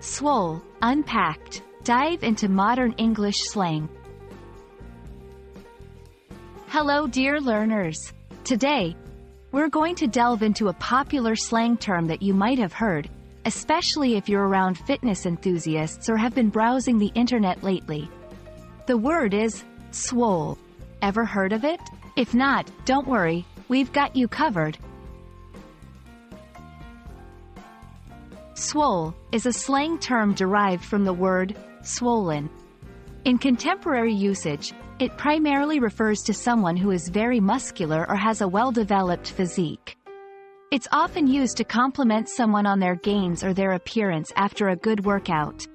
Swole, Unpacked. Dive into modern English slang. Hello dear learners. Today, we're going to delve into a popular slang term that you might have heard, especially if you're around fitness enthusiasts or have been browsing the internet lately. The word is swole. Ever heard of it? If not, don't worry, we've got you covered. Swole is a slang term derived from the word swollen. In contemporary usage, it primarily refers to someone who is very muscular or has a well-developed physique. It's often used to compliment someone on their gains or their appearance after a good workout.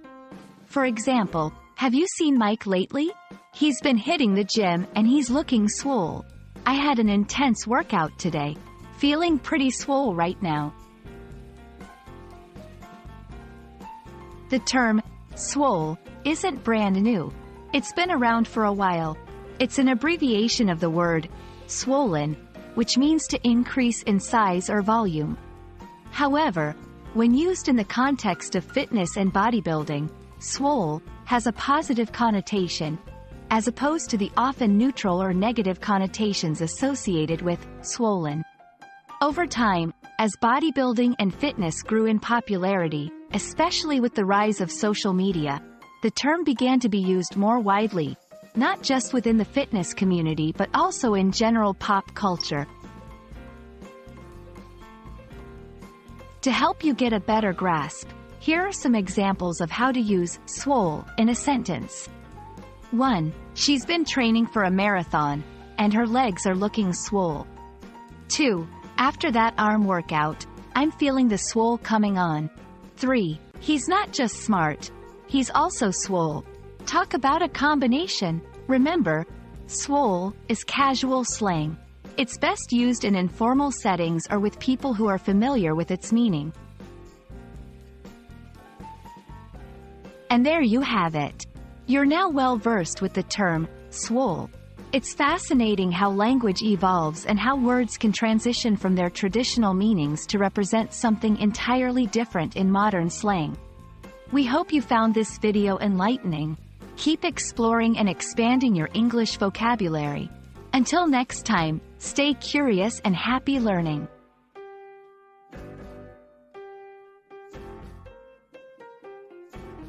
For example, have you seen Mike lately? He's been hitting the gym and he's looking swole. I had an intense workout today. Feeling pretty swole right now. The term swole isn't brand new. It's been around for a while. It's an abbreviation of the word swollen, which means to increase in size or volume. However, when used in the context of fitness and bodybuilding, swole has a positive connotation, as opposed to the often neutral or negative connotations associated with swollen. Over time, as bodybuilding and fitness grew in popularity, especially with the rise of social media, the term began to be used more widely, not just within the fitness community but also in general pop culture. To help you get a better grasp, here are some examples of how to use swole in a sentence. 1. She's been training for a marathon, and her legs are looking swole. 2. After that arm workout, I'm feeling the swole coming on. 3. He's not just smart, he's also swole. Talk about a combination. Remember, swole is casual slang. It's best used in informal settings or with people who are familiar with its meaning. And there you have it. You're now well versed with the term swole. It's fascinating how language evolves and how words can transition from their traditional meanings to represent something entirely different in modern slang. We hope you found this video enlightening. Keep exploring and expanding your English vocabulary. Until next time, stay curious and happy learning.